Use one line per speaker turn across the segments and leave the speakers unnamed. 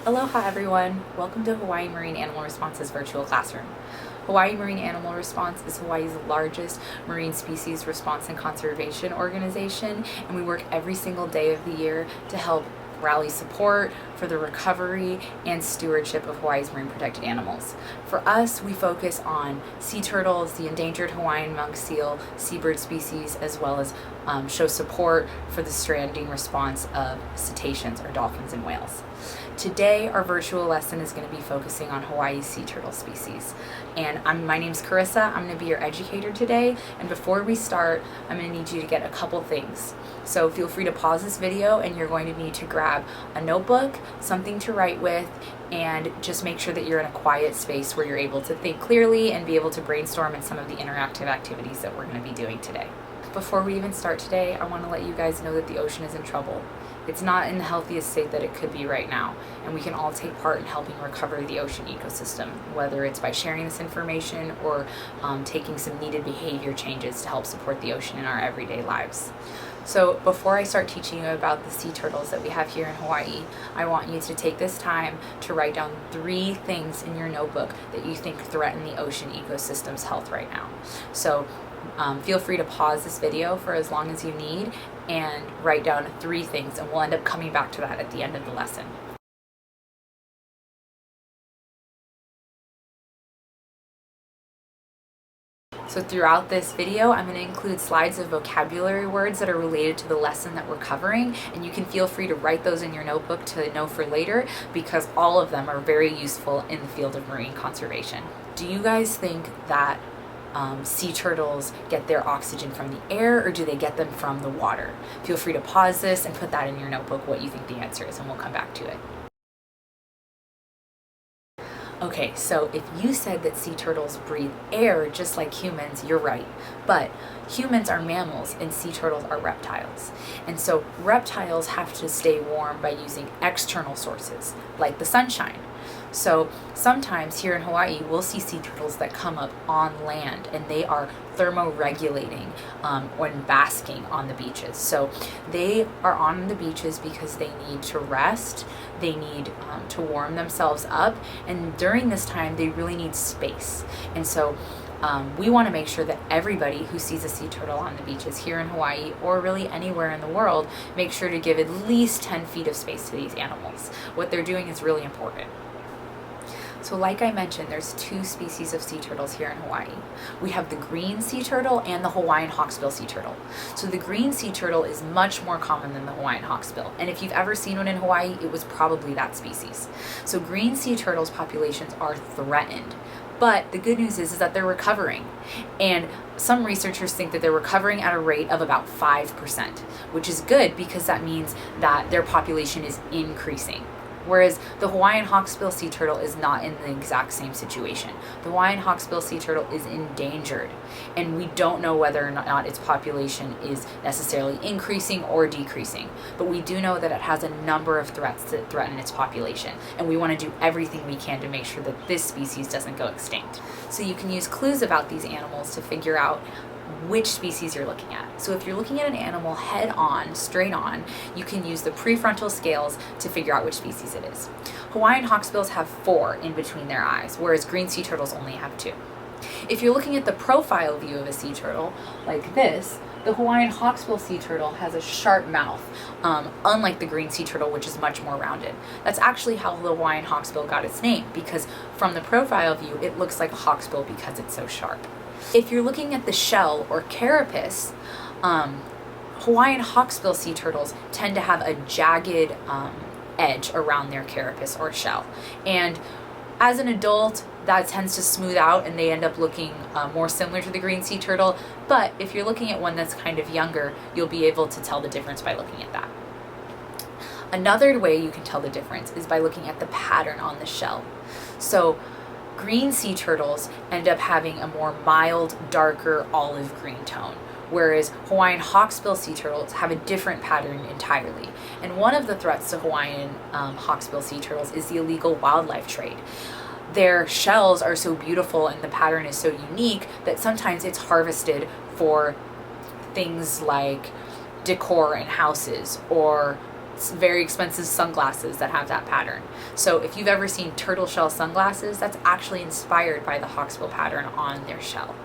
Aloha everyone! Welcome to Hawaii Marine Animal Response's virtual classroom. Hawaii Marine Animal Response is Hawaii's largest marine species response and conservation organization, and we work every single day of the year to help rally support for the recovery and stewardship of Hawaii's marine protected animals. For us, we focus on sea turtles, the endangered Hawaiian monk seal, seabird species, as well as show support for the stranding response of cetaceans or dolphins and whales. Today, our virtual lesson is going to be focusing on Hawaii's sea turtle species. And my name's Carissa. I'm going to be your educator today. And before we start, I'm going to need you to get a couple things. So feel free to pause this video, and you're going to need to grab a notebook, something to write with, and just make sure that you're in a quiet space where you're able to think clearly and be able to brainstorm in some of the interactive activities that we're going to be doing today. Before we even start today, I want to let you guys know that the ocean is in trouble. It's not in the healthiest state that it could be right now, and we can all take part in helping recover the ocean ecosystem, whether it's by sharing this information or taking some needed behavior changes to help support the ocean in our everyday lives. So before I start teaching you about the sea turtles that we have here in Hawaii, I want you to take this time to write down 3 things in your notebook that you think threaten the ocean ecosystem's health right now. So feel free to pause this video for as long as you need and write down 3 things, and we'll end up coming back to that at the end of the lesson. So throughout this video, I'm going to include slides of vocabulary words that are related to the lesson that we're covering, and you can feel free to write those in your notebook to know for later, because all of them are very useful in the field of marine conservation. Do you guys think that sea turtles get their oxygen from the air, or do they get them from the water? Feel free to pause this and put that in your notebook what you think the answer is, and we'll come back to it. Okay, so if you said that sea turtles breathe air just like humans, you're right. But humans are mammals and sea turtles are reptiles. And so reptiles have to stay warm by using external sources, like the sunshine. So sometimes here in Hawaii, we'll see sea turtles that come up on land, and they are thermoregulating when basking on the beaches. So they are on the beaches because they need to rest, they need to warm themselves up, and during this time they really need space. And so we want to make sure that everybody who sees a sea turtle on the beaches here in Hawaii, or really anywhere in the world, make sure to give at least 10 feet of space to these animals. What they're doing is really important. So like I mentioned, there's 2 species of sea turtles here in Hawaii. We have the green sea turtle and the Hawaiian hawksbill sea turtle. So the green sea turtle is much more common than the Hawaiian hawksbill. And if you've ever seen one in Hawaii, it was probably that species. So green sea turtles populations are threatened. But the good news is that they're recovering. And some researchers think that they're recovering at a rate of about 5%, which is good because that means that their population is increasing. Whereas the Hawaiian hawksbill sea turtle is not in the exact same situation. The Hawaiian hawksbill sea turtle is endangered, and we don't know whether or not its population is necessarily increasing or decreasing. But we do know that it has a number of threats that threaten its population, and we want to do everything we can to make sure that this species doesn't go extinct. So you can use clues about these animals to figure out which species you're looking at. So if you're looking at an animal head on, straight on, you can use the prefrontal scales to figure out which species it is. Hawaiian hawksbills have 4 in between their eyes, whereas green sea turtles only have 2. If you're looking at the profile view of a sea turtle, like this, the Hawaiian hawksbill sea turtle has a sharp mouth, unlike the green sea turtle, which is much more rounded. That's actually how the Hawaiian hawksbill got its name, because from the profile view, it looks like a hawksbill because it's so sharp. If you're looking at the shell or carapace, Hawaiian hawksbill sea turtles tend to have a jagged edge around their carapace or shell. And as an adult, that tends to smooth out and they end up looking more similar to the green sea turtle. But if you're looking at one that's kind of younger, you'll be able to tell the difference by looking at that. Another way you can tell the difference is by looking at the pattern on the shell. So green sea turtles end up having a more mild, darker olive green tone, whereas Hawaiian hawksbill sea turtles have a different pattern entirely. And one of the threats to Hawaiian hawksbill sea turtles is the illegal wildlife trade. Their shells are so beautiful and the pattern is so unique that sometimes it's harvested for things like decor in houses or very expensive sunglasses that have that pattern. So if you've ever seen turtle shell sunglasses, that's actually inspired by the hawksbill pattern on their shell.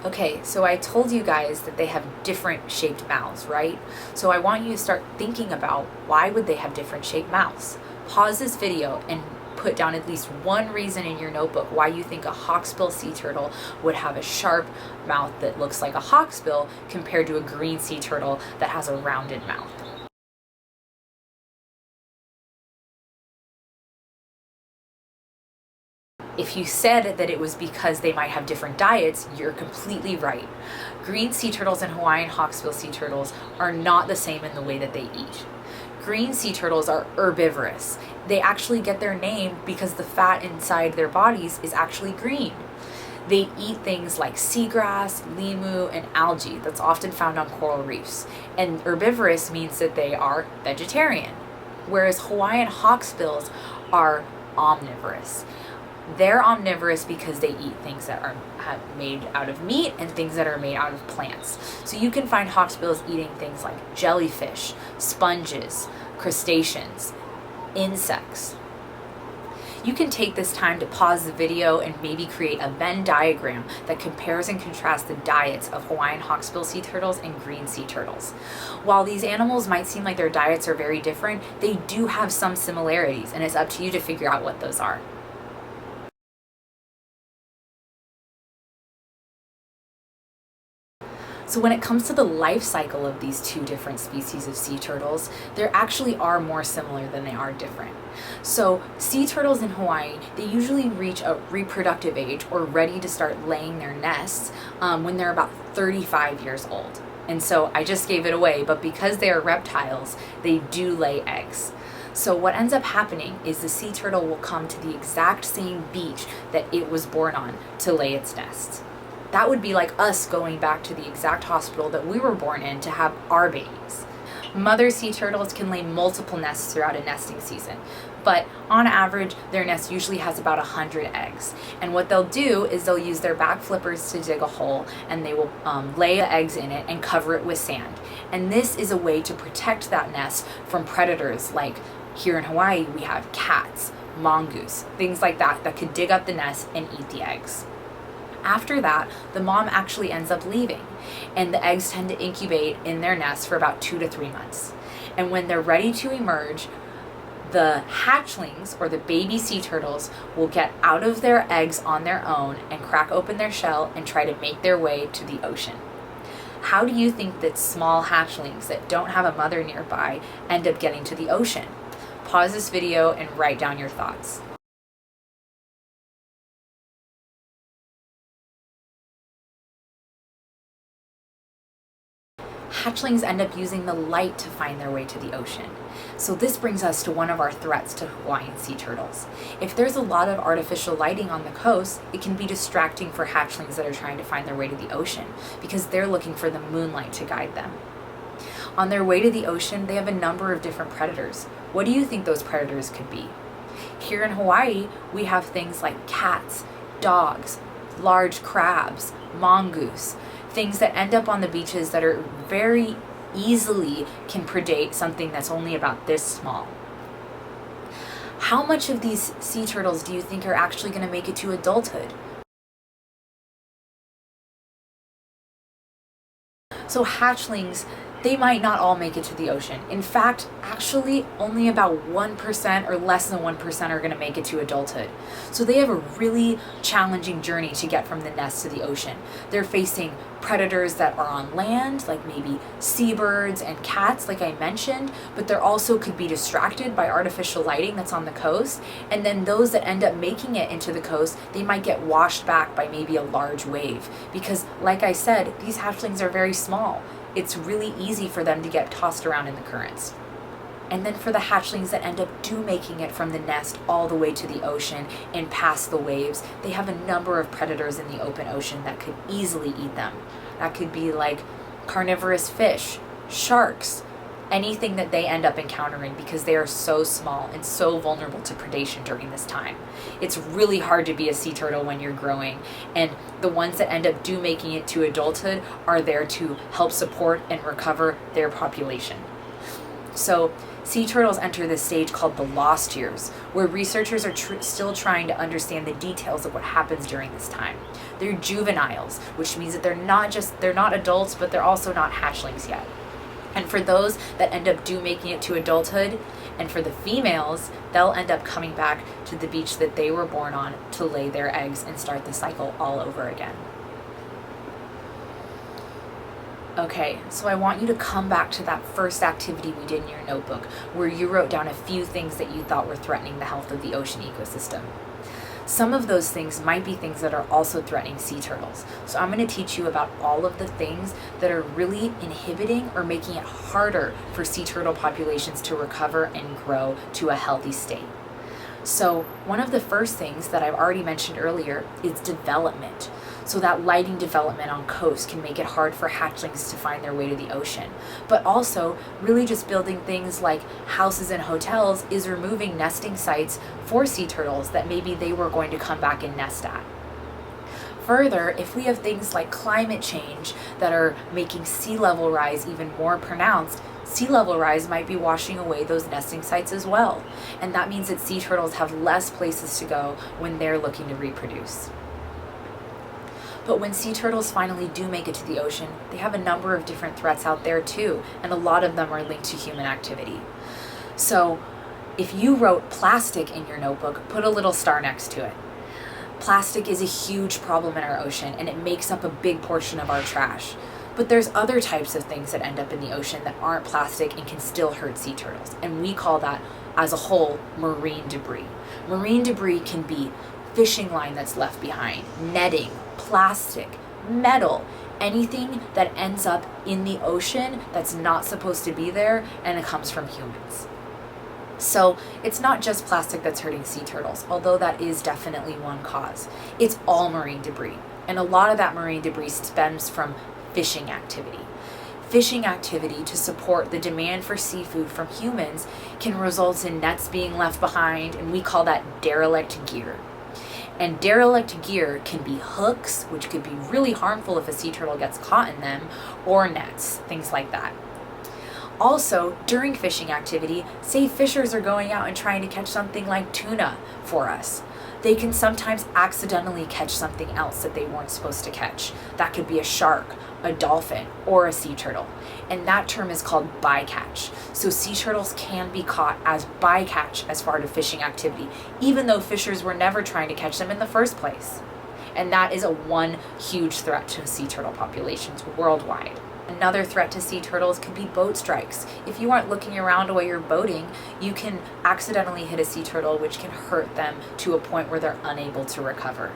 Okay, so I told you guys that they have different shaped mouths, right? So I want you to start thinking about why would they have different shaped mouths. Pause this video and put down at least one reason in your notebook why you think a hawksbill sea turtle would have a sharp mouth that looks like a hawksbill compared to a green sea turtle that has a rounded mouth. If you said that it was because they might have different diets, you're completely right. Green sea turtles and Hawaiian hawksbill sea turtles are not the same in the way that they eat. Green sea turtles are herbivorous. They actually get their name because the fat inside their bodies is actually green. They eat things like seagrass, limu, and algae that's often found on coral reefs. And herbivorous means that they are vegetarian, whereas Hawaiian hawksbills are omnivorous. They're omnivorous because they eat things that are made out of meat and things that are made out of plants. So you can find hawksbills eating things like jellyfish, sponges, crustaceans, insects. You can take this time to pause the video and maybe create a Venn diagram that compares and contrasts the diets of Hawaiian hawksbill sea turtles and green sea turtles. While these animals might seem like their diets are very different, they do have some similarities, and it's up to you to figure out what those are. So when it comes to the life cycle of these two different species of sea turtles, there actually are more similar than they are different. So sea turtles in Hawaii, they usually reach a reproductive age or ready to start laying their nests when they're about 35 years old. And so I just gave it away, but because they are reptiles, they do lay eggs. So what ends up happening is the sea turtle will come to the exact same beach that it was born on to lay its nest. That would be like us going back to the exact hospital that we were born in to have our babies. Mother sea turtles can lay multiple nests throughout a nesting season, but on average, their nest usually has about 100 eggs. And what they'll do is they'll use their back flippers to dig a hole, and they will lay the eggs in it and cover it with sand. And this is a way to protect that nest from predators like here in Hawaii, we have cats, mongoose, things like that that could dig up the nest and eat the eggs. After that, the mom actually ends up leaving, and the eggs tend to incubate in their nest for about 2 to 3 months. And when they're ready to emerge, the hatchlings, or the baby sea turtles, will get out of their eggs on their own and crack open their shell and try to make their way to the ocean. How do you think that small hatchlings that don't have a mother nearby end up getting to the ocean? Pause this video and write down your thoughts. Hatchlings end up using the light to find their way to the ocean. So this brings us to one of our threats to Hawaiian sea turtles. If there's a lot of artificial lighting on the coast, it can be distracting for hatchlings that are trying to find their way to the ocean because they're looking for the moonlight to guide them. On their way to the ocean, they have a number of different predators. What do you think those predators could be? Here in Hawaii, we have things like cats, dogs, large crabs, mongoose, things that end up on the beaches that are very easily can predate something that's only about this small. How much of these sea turtles do you think are actually going to make it to adulthood? So hatchlings, they might not all make it to the ocean. In fact, actually only about 1% or less than 1% are going to make it to adulthood. So they have a really challenging journey to get from the nest to the ocean. They're facing predators that are on land, like maybe seabirds and cats, like I mentioned, but they also could be distracted by artificial lighting that's on the coast. And then those that end up making it into the coast, they might get washed back by maybe a large wave. Because like I said, these hatchlings are very small. It's really easy for them to get tossed around in the currents. And then for the hatchlings that end up making it from the nest all the way to the ocean and past the waves, they have a number of predators in the open ocean that could easily eat them. That could be like carnivorous fish, sharks, anything that they end up encountering because they are so small and so vulnerable to predation during this time. It's really hard to be a sea turtle when you're growing, and the ones that end up making it to adulthood are there to help support and recover their population. So sea turtles enter this stage called the lost years, where researchers are still trying to understand the details of what happens during this time. They're juveniles, which means that they're not adults, but they're also not hatchlings yet. And for those that end up making it to adulthood, and for the females, they'll end up coming back to the beach that they were born on to lay their eggs and start the cycle all over again. Okay, so I want you to come back to that first activity we did in your notebook, where you wrote down a few things that you thought were threatening the health of the ocean ecosystem. Some of those things might be things that are also threatening sea turtles. So I'm going to teach you about all of the things that are really inhibiting or making it harder for sea turtle populations to recover and grow to a healthy state. So one of the first things that I've already mentioned earlier is development. So that lighting development on coast can make it hard for hatchlings to find their way to the ocean. But also, really just building things like houses and hotels is removing nesting sites for sea turtles that maybe they were going to come back and nest at. Further, if we have things like climate change that are making sea level rise even more pronounced, sea level rise might be washing away those nesting sites as well. And that means that sea turtles have less places to go when they're looking to reproduce. But when sea turtles finally do make it to the ocean, they have a number of different threats out there too, and a lot of them are linked to human activity. So if you wrote plastic in your notebook, put a little star next to it. Plastic is a huge problem in our ocean, and it makes up a big portion of our trash. But there's other types of things that end up in the ocean that aren't plastic and can still hurt sea turtles, and we call that, as a whole, marine debris. Marine debris can be fishing line that's left behind, netting, plastic, metal, anything that ends up in the ocean that's not supposed to be there, and it comes from humans. So it's not just plastic that's hurting sea turtles, although that is definitely one cause. It's all marine debris, and a lot of that marine debris stems from fishing activity. Fishing activity to support the demand for seafood from humans can result in nets being left behind, and we call that derelict gear. And derelict gear can be hooks, which could be really harmful if a sea turtle gets caught in them, or nets, things like that. Also, during fishing activity, say fishers are going out and trying to catch something like tuna for us. They can sometimes accidentally catch something else that they weren't supposed to catch. That could be a shark, a dolphin, or a sea turtle. And that term is called bycatch. So sea turtles can be caught as bycatch as part of fishing activity, even though fishers were never trying to catch them in the first place. And that is one huge threat to sea turtle populations worldwide. Another threat to sea turtles could be boat strikes. If you aren't looking around while you're boating, you can accidentally hit a sea turtle, which can hurt them to a point where they're unable to recover.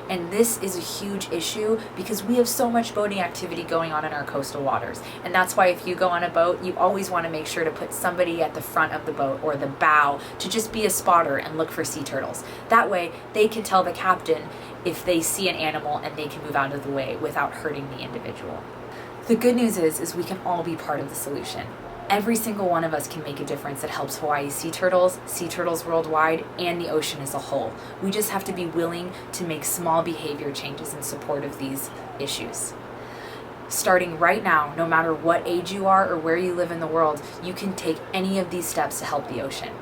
And this is a huge issue because we have so much boating activity going on in our coastal waters. And that's why if you go on a boat, you always want to make sure to put somebody at the front of the boat or the bow to just be a spotter and look for sea turtles. That way, they can tell the captain if they see an animal and they can move out of the way without hurting the individual. The good news is we can all be part of the solution. Every single one of us can make a difference that helps Hawaii's sea turtles worldwide, and the ocean as a whole. We just have to be willing to make small behavior changes in support of these issues. Starting right now, no matter what age you are or where you live in the world, you can take any of these steps to help the ocean.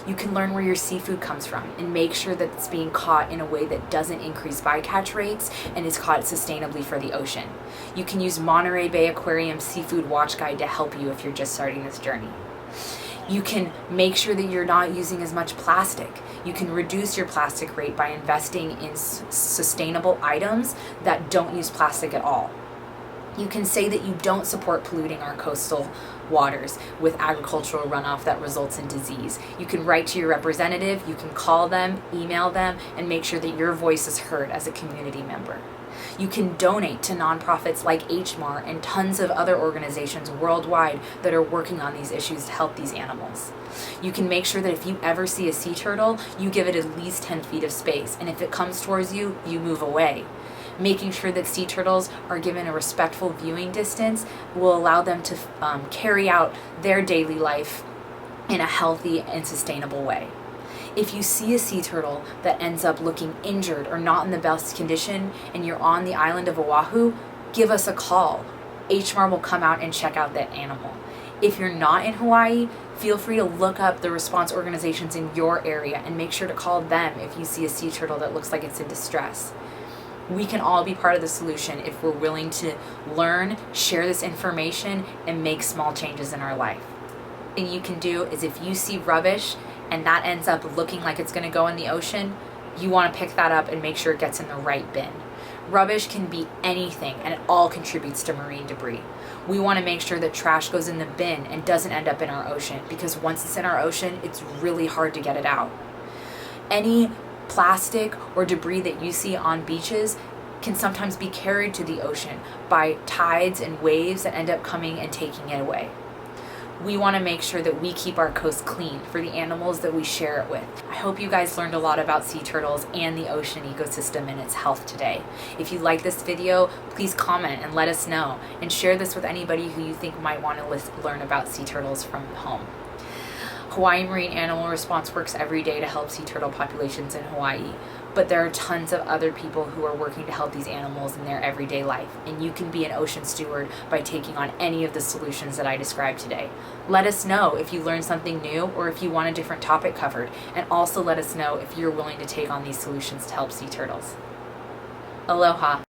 You can learn where your seafood comes from and make sure that it's being caught in a way that doesn't increase bycatch rates and is caught sustainably for the ocean. You can use Monterey Bay Aquarium Seafood Watch Guide to help you if you're just starting this journey. You can make sure that you're not using as much plastic. You can reduce your plastic rate by investing in sustainable items that don't use plastic at all. You can say that you don't support polluting our coastal waters with agricultural runoff that results in disease. You can write to your representative, you can call them, email them, and make sure that your voice is heard as a community member. You can donate to nonprofits like HMAR and tons of other organizations worldwide that are working on these issues to help these animals. You can make sure that if you ever see a sea turtle, you give it at least 10 feet of space, and if it comes towards you, you move away. Making sure that sea turtles are given a respectful viewing distance will allow them to carry out their daily life in a healthy and sustainable way. If you see a sea turtle that ends up looking injured or not in the best condition and you're on the island of Oahu, give us a call. HMAR will come out and check out that animal. If you're not in Hawaii, feel free to look up the response organizations in your area and make sure to call them if you see a sea turtle that looks like it's in distress. We can all be part of the solution if we're willing to learn, share this information, and make small changes in our life. Thing you can do is if you see rubbish and that ends up looking like it's going to go in the ocean, you want to pick that up and make sure it gets in the right bin. Rubbish can be anything, and it all contributes to marine debris. We want to make sure that trash goes in the bin and doesn't end up in our ocean, because once it's in our ocean, it's really hard to get it out. Any plastic or debris that you see on beaches can sometimes be carried to the ocean by tides and waves that end up coming and taking it away. We want to make sure that we keep our coast clean for the animals that we share it with. I hope you guys learned a lot about sea turtles and the ocean ecosystem and its health today. If you like this video, please comment and let us know, and share this with anybody who you think might want to learn about sea turtles from home. Hawaii Marine Animal Response works every day to help sea turtle populations in Hawaii, but there are tons of other people who are working to help these animals in their everyday life, and you can be an ocean steward by taking on any of the solutions that I described today. Let us know if you learned something new or if you want a different topic covered, and also let us know if you're willing to take on these solutions to help sea turtles. Aloha!